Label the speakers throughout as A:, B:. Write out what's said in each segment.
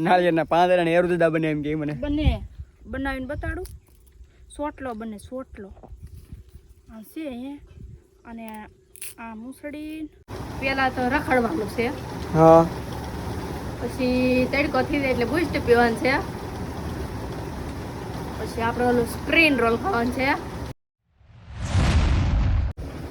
A: નાળિયેરના પાંદડા ને એરુદા બને એમ કે મને
B: બને બનાવીને બતાડું. સોટલો બને સોટલો આ છે અને આ મૂસળી પેલા તો રખડવાનું છે.
A: હા
B: પછી તડકો થઈ જાય એટલે બુસ્ટ પીવાનું છે. પછી આપણે ઓલું સ્પ્રિંગ રોલ ખાવાનું છે.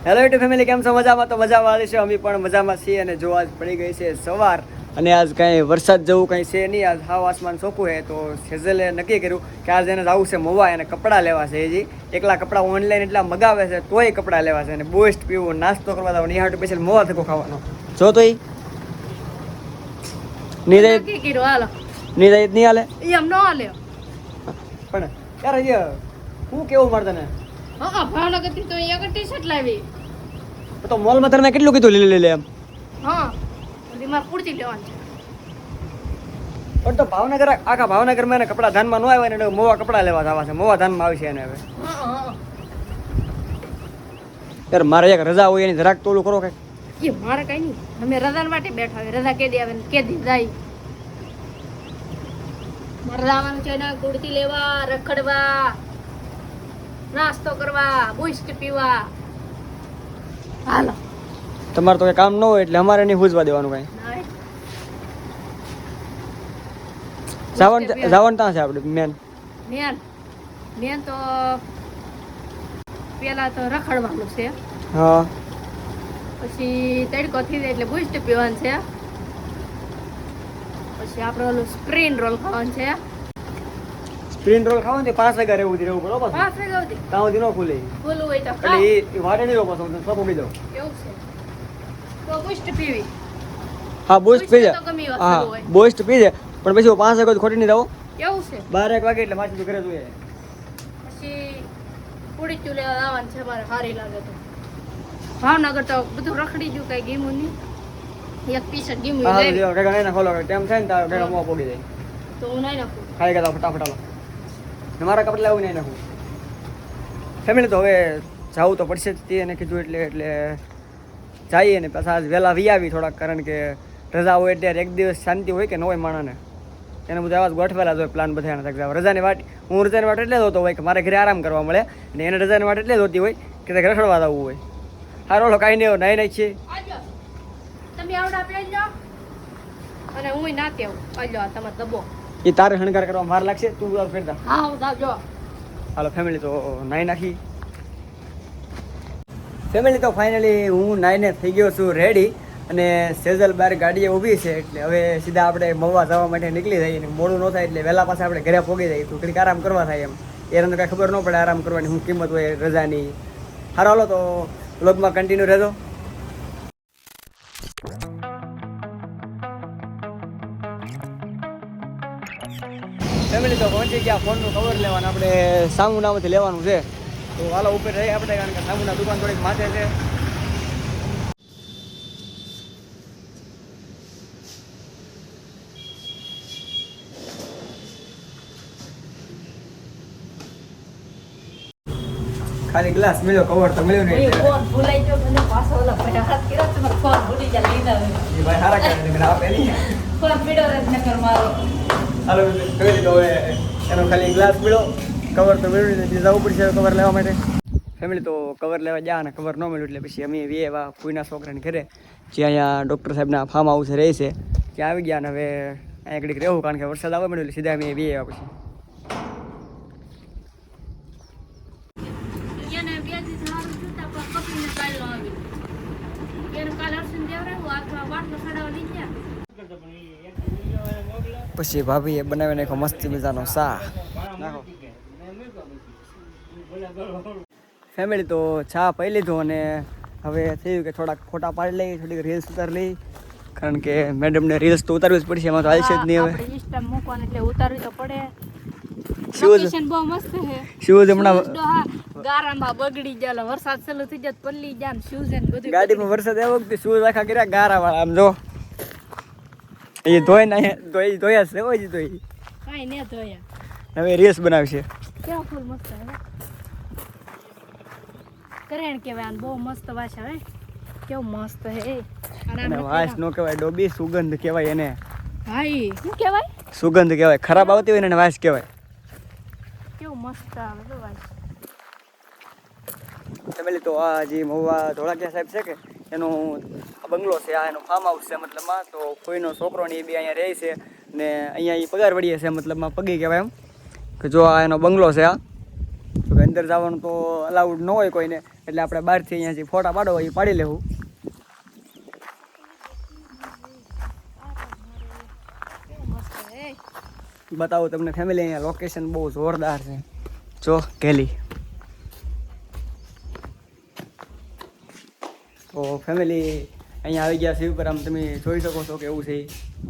A: હેલો યુટ્યુબ ફેમિલી, કેમ છો? મજામાં? તો મજામાં આવી છે, અમે પણ મજામાં છીએ. અને જો આજ પડી ગઈ છે સવાર અને આજ કાંઈ વરસાદ જેવું કંઈ છે નહીં. આજ હાવ આસમાન ચોખ્ખું છે. તો સેઝલે નક્કી કર્યું કે આજ એને જવું છે મવા, એને કપડાં લેવા છે. હજી એકલા કપડાં ઓનલાઈન એટલા મગાવે છે તોય કપડાં લેવા છે. અને બુસ્ટ પીવું, નાસ્તો કરવા જવાનું, એ હાટું સ્પેશિયલ મવા થકો ખાવાનો. જો તો નહીં હાલે
B: એમ ન હાલે
A: પણ યાર હું કેવું મારે તને
B: ભાવનગર થી તો એક ટી-શર્ટ લાવી
A: તો મોલમાં તને કેટલું કીધું લઈ લે એમ.
B: હા મારે પૂરતી લેવાની છે.
A: પણ તો ભાવનગર, આખા ભાવનગરમાં એને કપડા ધાનમાં ન આવ્યા ને મોવા કપડા લેવા જવા છે. મોવા ધાનમાં આવશે એને હવે. યાર મારે એક રજા હોય એની જરાક તોલું કરો કઈ.
B: એ મારે કઈ નહીં, અમે રજા માટે બેઠા હોય. રજા કેદી આવે ને કેદી જાય. મારે જવાનું છે ને કુર્તી લેવા, રખડવા, નાસ્તો કરવા, બુસ્ટ પીવા. હાલો
A: તમારે તો કઈ કામ ન હોય એટલે અમારે નહીં પૂછવા દેવાનું કઈ. જાવણ ત્યાં છે આપણે મેન
B: તો પેલા તો રખડવાનું છે.
A: હા
B: પછી તડકો થઈ જાય એટલે બુસ્ટ પીવાનું છે. પછી આપણે ઓલું સ્પ્રિંગ રોલ ખાવાનું છે.
A: સ્પ્રિંગ રોલ ખાવાનું તે 5 વાગ્યા રહેવું બરોબર.
B: 5 વાગ્યા સુધી
A: ત્યાં સુધી ન ખુલે.
B: ખુલ્લું હોય તો
A: એટલે એ વાડે નહીં રોકો છું સપો પી દો.
B: એવું છે તો બુસ્ટ પીવી.
A: હા બુસ્ટ પી જાય.
B: તો ગમે વાત
A: હા
B: હોય
A: બુસ્ટ પી જાય પણ પછી 5 વાગ્યા ખોટી નહીં રહો.
B: એવું છે
A: 12 વાગે એટલે માછી ઘરે જોઈએ.
B: પછી પૂડી ચૂલે આવવાનું છે મારે. સારી લાગે તો ભાવનગર તો બધું રખડી ગયું, કઈ ગીમું નહીં. એક ટી-શર્ટ ગીમું
A: હા
B: લેવી
A: જો કાકા નહીં ખોલો ટાઈમ થાય ને તારે ઘરે મોં પોગી જાય.
B: તો હું નહીં નાખું.
A: ખાઈ ગયા ફટાફટ હાલો. મારા કપડા લાવું નહીં નાખું. ફેમિલી તો હવે જવું તો પડશે જ. તે એને કીધું એટલે જઈએ ને પાછા આજ વહેલા વી આવી થોડાક, કારણ કે રજા હોય એટલે એક દિવસ શાંતિ હોય કે ન હોય માણસને. એને બધા આવાજ ગોઠવેલા જ હોય પ્લાન બધા. રજાની વાટ હું રજાની વાટ એટલે જ હોતો હોય કે મારે ઘરે આરામ કરવા મળે, અને એને રજાની વાટ એટલે જ હોતી હોય કે રખડવા જવું હોય. હારો કાંઈ નહીં હોય, નાઈ છીએ.
B: તમે આવડા પેલી જાઓ અને હું નાતી આવું. આજો તમારો દબો
A: એ તારે શણગાર કરવા વાર લાગશે. તું ફેરતા
B: હા હું જાજો.
A: હાલો ફેમિલી તો નાઈ નાખી. ફેમિલી તો ફાઇનલી હું નાઈને થઈ ગયો છું રેડી. અને સેઝલ બહાર ગાડીએ ઊભી છે એટલે હવે સીધા આપણે મવા જવા માટે નીકળી જઈએ. મોડું ન થાય એટલે વહેલા પાસે આપણે ઘરે પહોંચી જઈએ તો ઘડીક આરામ કરવા થાય એમ. એને કાંઈ ખબર ન પડે આરામ કરવાની શું કિંમત હોય રજાની. સારો હાલો તો વ્લોગમાં કન્ટિન્યુ રહેજો. ફેમિલી તો પહોંચી ગયા. ફોનનું કવર લેવાનું આપણે સામુનામાંથી લેવાનું છે. તો હાલો ઉપર રહીએ આપણે, કારણ કે સામુના દુકાન થોડીક માથે છે. ખાલી ગ્લાસ મળ્યો, કવર તો મળ્યું નહીં.
B: ફોન ભૂલાઈ ગયો મને પાછો ઓલા ફટાફટ કર્યો તમારો ફોન ભૂલી જા લીધા હવે.
A: એ ભાઈ હારા કરે છે આપે નહીં.
B: ફોન પીડો રદ ન કર મારો.
A: હાલો કહી દીધો હવે એનો ખાલી ગ્લાસ મળ્યો, કવર તો મળ્યું નહીં. જવું પડશે કવર લેવા માટે. ફેમિલી તો કવર લેવા ગયા અને કવર ન મળ્યું એટલે પછી અમે એવા કોઈના છોકરાને ઘરે જે અહીંયા ડૉક્ટર સાહેબના ફાર્મ હાઉસ રહે છે ત્યાં આવી ગયા. અને હવે અહીંયા ઘડીક રહેવું, કારણ કે વરસાદ આવવા મળ્યો એટલે સીધા અમે એવા પછી. પછી ભાભીએ બનાવી નાખો મસ્ત મજાનો ચા. નાખો ફેમિલી તો ચા પી લીધું અને હવે થયું કે થોડાક ફોટા પાડી લઈ, થોડીક રીલ્સ ઉતારી લઈ, કારણ કે મેડમને રીલ્સ તો ઉતારવી જ પડશે. એમાં તો હાલશે જ નહીં હવે.
B: આપણે ઇન્સ્ટા મૂકવાનું એટલે ઉતારવી તો પડે.
A: શૂઝ
B: લોકેશન બહુ મસ્ત છે.
A: શૂઝ હમણાં
B: ગારામાં બગડી જાય, વરસાદ ચાલુ થઈ જાય પલ્લી જાય ને શૂઝ ને બધું.
A: ગાડીમાં વરસાદ આવ્યો વખતે શૂઝ આખા કર્યા ગારા વાળા. આમ જો એ ધોયા છે હોય તો
B: કાંઈ ને ધોયા.
A: હવે રીલ્સ બનાવશે.
B: કેવા ફૂલ મસ્ત હે કરેણ કેવાય. બહુ મસ્ત વાસ હે. કેવું મસ્ત હે.
A: અને વાસ નો કહેવાય ડોબી, સુગંધ કહેવાય એને.
B: ભાઈ શું કહેવાય?
A: સુગંધ કહેવાય, ખરાબ આવતી હોય ને એને વાસ કહેવાય.
B: કેવું મસ્ત આવે તો ભાઈ.
A: ફેમિલી તો આ જે મહુવા ધોળાકિયા સાહેબ છે કે એનો બંગલો છે, આ એનો ફાર્મ હાઉસ છે મતલબમાં. તો કોઈનો છોકરો ને એ બી અહીંયા રહે છે ને અહીંયા એ પગાર વળીએ છે મતલબમાં, પગી કહેવાય એમ કે જો આ એનો બંગલો છે. આ તો કે અંદર જવાનું તો અલાઉડ ન હોય કોઈને, એટલે આપણે બહારથી અહીંયાથી ફોટા પાડો હોય એ પાડી લેવું. બતાવું તમને ફેમિલી, અહીંયા લોકેશન બહુ જોરદાર છે. જો કેલી તો ફેમિલી અહીંયા આવી ગયા છે ઉપર, આમ તમે જોઈ શકો છો કે એવું છે.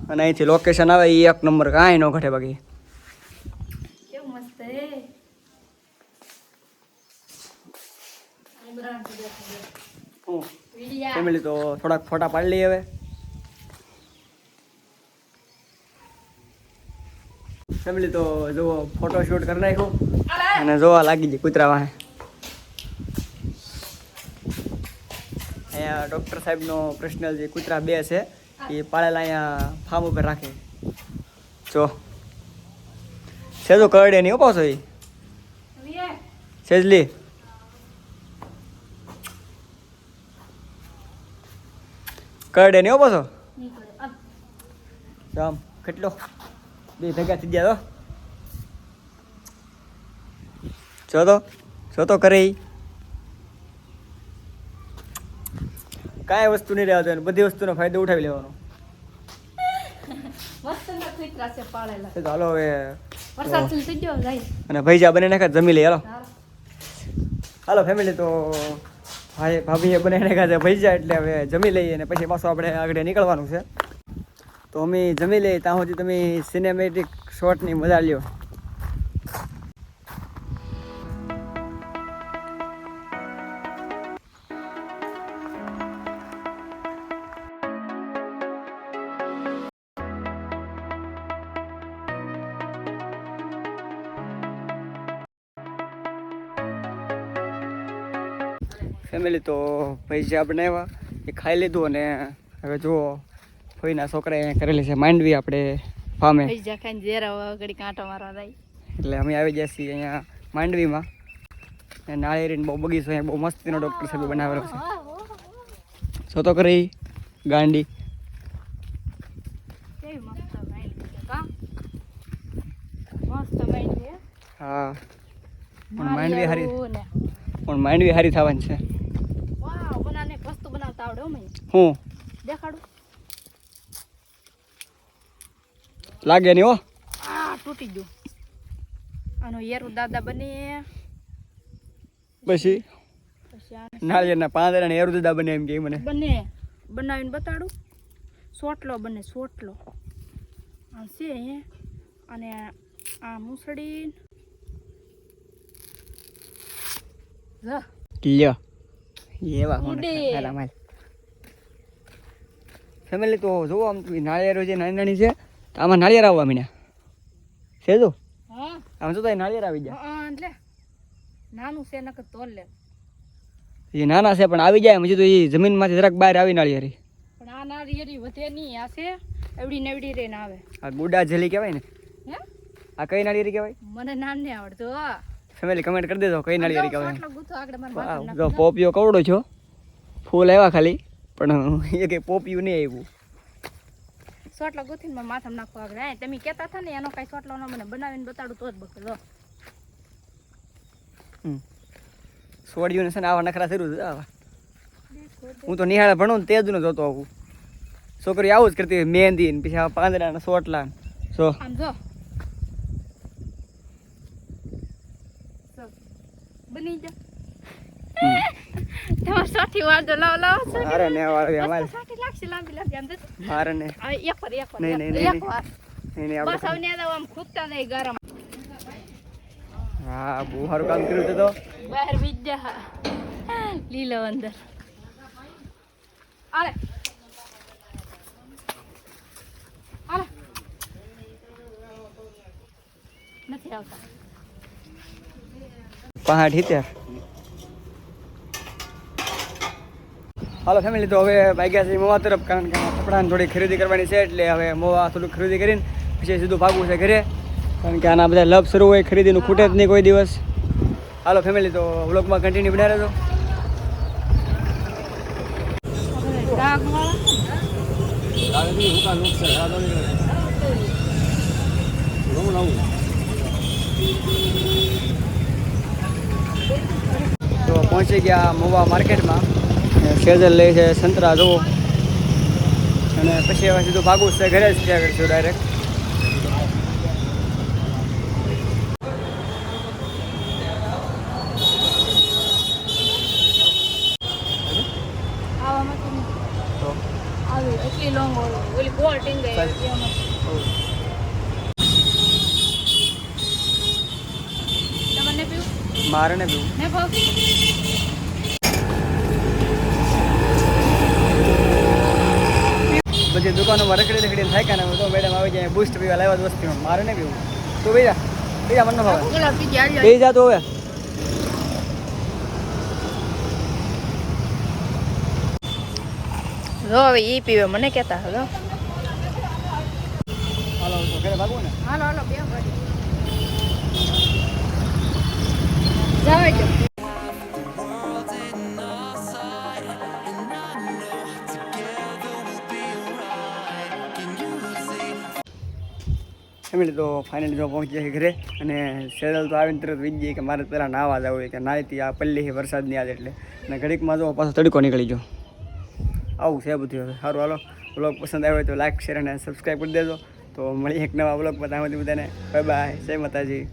A: અને અહીંથી લોકેશન આવે એ એક નંબર, કાંઈ ન ઘટે બાકી.
B: કેવું મસ્ત હે.
A: ફેમિલી તો થોડાક ફોટા પાડી લઈએ હવે. ફેમિલી તો જુઓ ફોટો શૂટ કરી નાખ્યો અને જોવા લાગી ગઈ કૂતરા વાહે. અહીંયા ડૉક્ટર સાહેબનો પર્સનલ જે કૂતરા 2 છે એ પાળેલા અહીંયા ફાર્મ ઉપર રાખે. જો સેજો કરડે નહીં પાછો એ સેજલી. કરડે નહીં પાછો આમ કેટલો 2 ભેગા થઈ ગયા તો જો તો કરે કાંઈ વસ્તુ નહીં રહેવા દે, બધી વસ્તુનો ફાયદો ઉઠાવી લેવાનો.
B: મસ્તના કૂતરા છે પાળેલા.
A: તો હાલો હવે
B: વરસાદ થઈ ગયો જાય
A: અને ભૈજા બને નાખા જમી લઈએ. હાલો ફેમિલી તો ભાભીએ બનાવી નાખ્યા છે ભૈજા, એટલે હવે જમી લઈએ અને પછી પાછું આપણે આગળ નીકળવાનું છે. તો અમે જમી લઈએ ત્યાં સુધી તમે સિનેમેટિક શોટની મજા લ્યો. ફેમિલી તો ભૈજા બનાવ્યા એ ખાઈ લીધું અને હવે જુઓ ફોઈના છોકરાએ કરેલી છે માંડવી આપણે ફામે.
B: પૈસા ખાઈને જેરા ઘડી કાંટો મારવા જાય.
A: એટલે અમે આવી ગયા છીએ અહીંયા માંડવીમાં. નાળિયેરીનો બહુ બગીચો, અહીંયા બહુ મસ્તીનો ડૉક્ટર સાહેબ બનાવેલો છે. શું તો કરી ગાંડી
B: કેવી મસ્ત માઇન્ડ છે કા. મસ્ત માઇન્ડ છે.
A: હા પણ માંડવી હારી થવાની છે.
B: વાવ, બનાને વસ્તુ બનાવતા આવડે હો મને.
A: હું
B: દેખાડું.
A: લાગે નહીં હો.
B: આ તૂટી ગયું. આનો યેરું દાદા બને.
A: પછી
B: આને
A: નાળિયેરના પાંદડા ને એરું દાદા બને એમ કે મને
B: બને બનાવીને બતાડું. સોટલો બને, સોટલો આ છે અને આ મૂસડી
A: લ્યો એવા ફેમિલી તો જોવો આમ નાળિયેરો જે નાની નાની છે તો આમાં નાળિયેર આવવા મીના છે. જો
B: હા
A: આમ જોતા નાળિયેર આવી જાય.
B: એટલે નાનું છે નકર તોલ લે.
A: એ નાના છે પણ આવી જાય, હજી તો એ જમીનમાંથી જરાક બહાર આવી નાળિયેરી.
B: પણ આ નાળિયેરી વધે નહીં. આ છે એવડી ને એવડી રહીને આવે.
A: આ ગુડા જેલી કહેવાય ને.
B: હે
A: આ કઈ નાળિયેરી કહેવાય?
B: મને નામ નહીં આવડતું.
A: ફેમિલી કમેન્ટ કરી દેજો કઈ નાળિયેરી કહેવાય.
B: કહેવાય.
A: જો પોપિયો કવડો છો, ફૂલ આવ્યા ખાલી પણ એ કે પોપિયું નહીં આવ્યું.
B: સોટલો ગુથીને મારા માથામાં નાખો આગળ. હા તમે કહેતા હતા ને એનો કાંઈ સોટલો ન મને બનાવીને બતાડું તો જ બકેલો.
A: સોડિયું છે ને આવા નખરા શરૂ છે આવા. હું તો નિહાળે ભણું ને તેજ નો જોતો આવું. છોકરી આવું જ કરતી હોય, મહેંદી ને પછી આવા પાંદડા ને સોટલા ને. જો
B: આમ જો બની જા. તમાર સાથી વાળો લાવ
A: મારે ને વાળવી અમારે
B: સાથી લાગશે લાંબી લાંબી આમ તો
A: મારે ને
B: એક વાર
A: નહીં
B: બસ આવને આમ ખૂટતા નહીં ગરમ.
A: હા બહુ સારું કામ કર્યું છે તો.
B: બહાર વિદ્યા લીલો અંદર આલે આલે નથી આવતા.
A: 5:70. હાલો ફેમિલી તો હવે ભાગ્યા છે મોવા તરફ, કારણ કે કપડાની થોડી ખરીદી કરવાની છે એટલે હવે મોવા થોડુંક ખરીદી કરીને પછી સીધું ભાગવું છે ઘરે, કારણ કે આના બધા લપ શરૂ હોય, ખરીદીનું ખૂટે જ નહીં કોઈ દિવસ. હાલો ફેમિલી, તો વ્લોગમાં કન્ટિન્યુ બન્યા રહેજો. તો પહોંચી ગયા મોવા માર્કેટમાં. સેજલ લે છે સંતરા જુઓ, અને પછી હવે સીધું ભાગવું છે ઘરે જ ત્યાં કરશું ડાયરેક્ટ.
B: એટલી લોંગ ઓલી ગોળ ટીંગે તમને પીવું
A: મારે ને પીવું.
B: ને ભાવ
A: બધી દુકાનોમાં રખડીને થાય કે ને તો મેડમ આવી જાય બૂસ્ટ પીવા લાવ્યા જ વસ્તીમાં. મારે ને પીવું. તું બીજા બીજા મને ભાવે
B: ગુલાબ પી ગયા
A: બે જા તો હવે.
B: જો હવે ઈ પીવે મને કહેતા હલો
A: હાલો તો ઘરે ભાગવું ને.
B: હાલો હાલો બે ગાડી જાવે છે.
A: ફેમિલી, તો ફાઇનલી જો પહોંચી જાય ઘરે, અને સેરલ તો આવીને તરત વીજ ગઈ કે મારે પહેલાં નાવા જવું હોય કે નાહીતી આ પલ્લી વરસાદની આજ એટલે, અને ઘડીકમાં જો પાછો તડકો નીકળી ગયો. આવું છે બધું. હવે સારું, હાલો બ્લોગ પસંદ આવ્યો હોય તો લાઈક શેર અને સબસ્ક્રાઈબ કરી દેજો. તો મળી એક નવા બ્લોગમાં. ત્યાં સુધી બધાને બાય બાય, જય માતાજી.